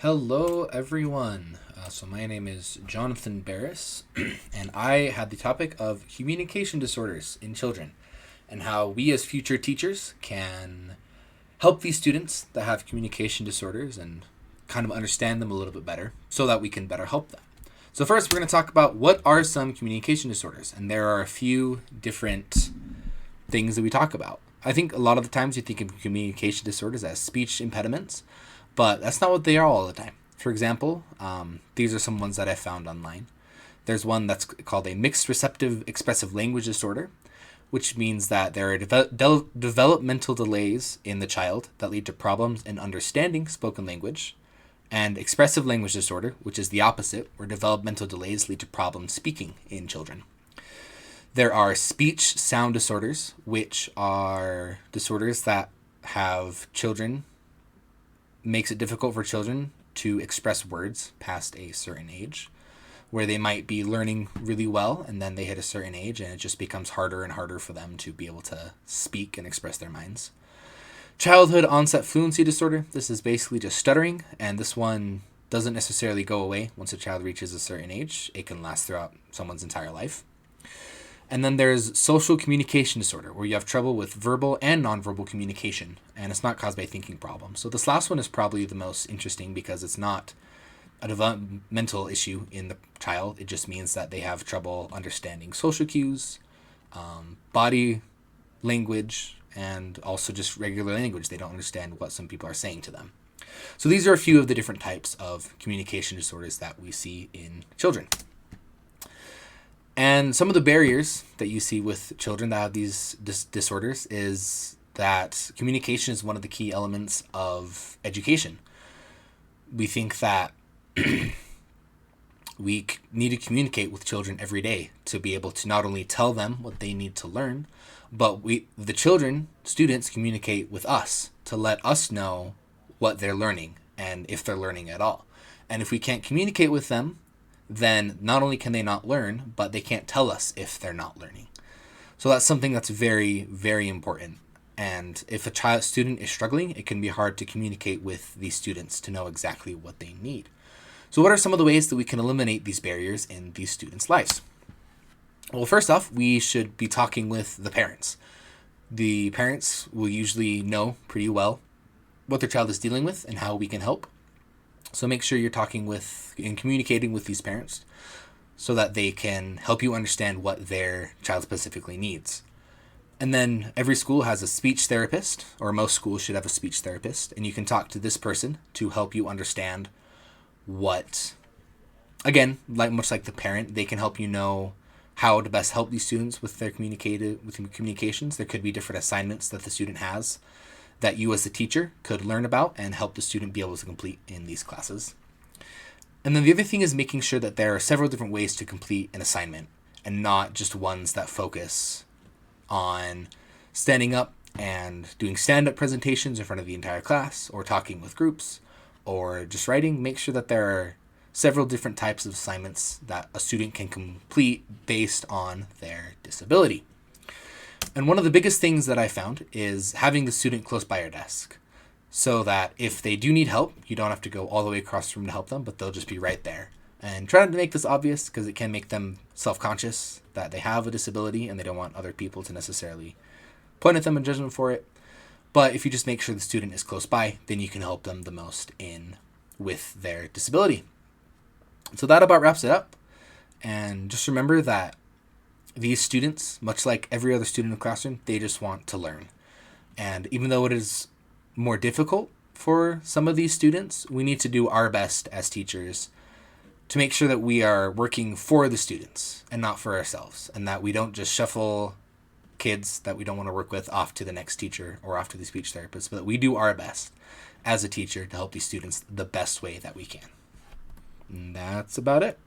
Hello, everyone. So my name is Jonathan Barris, and I had the topic of communication disorders in children and how we as future teachers can help these students that have communication disorders and kind of understand them a little bit better so that we can better help them. So first, we're going to talk about what are some communication disorders, and there are a few different things that we talk about. I think a lot of the times you think of communication disorders as speech impediments, but that's not what they are all the time. For example, these are some ones that I found online. There's one that's called a mixed receptive expressive language disorder, which means that there are developmental delays in the child that lead to problems in understanding spoken language, and expressive language disorder, which is the opposite, where developmental delays lead to problems speaking in children. There are speech sound disorders, which are disorders that makes it difficult for children to express words past a certain age, where they might be learning really well and then they hit a certain age and it just becomes harder and harder for them to be able to speak and express their minds. Childhood onset fluency disorder. This is basically just stuttering, and this one doesn't necessarily go away once a child reaches a certain age. It can last throughout someone's entire life. And then there's social communication disorder, where you have trouble with verbal and nonverbal communication, and it's not caused by thinking problems. So this last one is probably the most interesting because it's not a developmental issue in the child. It just means that they have trouble understanding social cues, body language, and also just regular language. They don't understand what some people are saying to them. So these are a few of the different types of communication disorders that we see in children. And some of the barriers that you see with children that have these disorders is that communication is one of the key elements of education. We think that we need to communicate with children every day to be able to not only tell them what they need to learn, but students communicate with us to let us know what they're learning and if they're learning at all. And if we can't communicate with them, then not only can they not learn, but they can't tell us if they're not learning. So that's something that's very, very important. And if a student is struggling, it can be hard to communicate with these students to know exactly what they need. So what are some of the ways that we can eliminate these barriers in these students' lives? Well, first off, we should be talking with the parents. The parents will usually know pretty well what their child is dealing with and how we can help. So make sure you're talking with and communicating with these parents so that they can help you understand what their child specifically needs. And then every school has a speech therapist, or most schools should have a speech therapist, and you can talk to this person to help you understand much like the parent, they can help you know how to best help these students with their communications. There could be different assignments that the student has that you as the teacher could learn about and help the student be able to complete in these classes. And then the other thing is making sure that there are several different ways to complete an assignment and not just ones that focus on standing up and doing stand-up presentations in front of the entire class or talking with groups or just writing. Make sure that there are several different types of assignments that a student can complete based on their disability. And one of the biggest things that I found is having the student close by your desk so that if they do need help, you don't have to go all the way across the room to help them, but they'll just be right there. And try to make this obvious because it can make them self-conscious that they have a disability and they don't want other people to necessarily point at them and judge them for it. But if you just make sure the student is close by, then you can help them the most with their disability. So that about wraps it up. And just remember that these students, much like every other student in the classroom, they just want to learn. And even though it is more difficult for some of these students, we need to do our best as teachers to make sure that we are working for the students and not for ourselves, and that we don't just shuffle kids that we don't want to work with off to the next teacher or off to the speech therapist, but that we do our best as a teacher to help these students the best way that we can. And that's about it.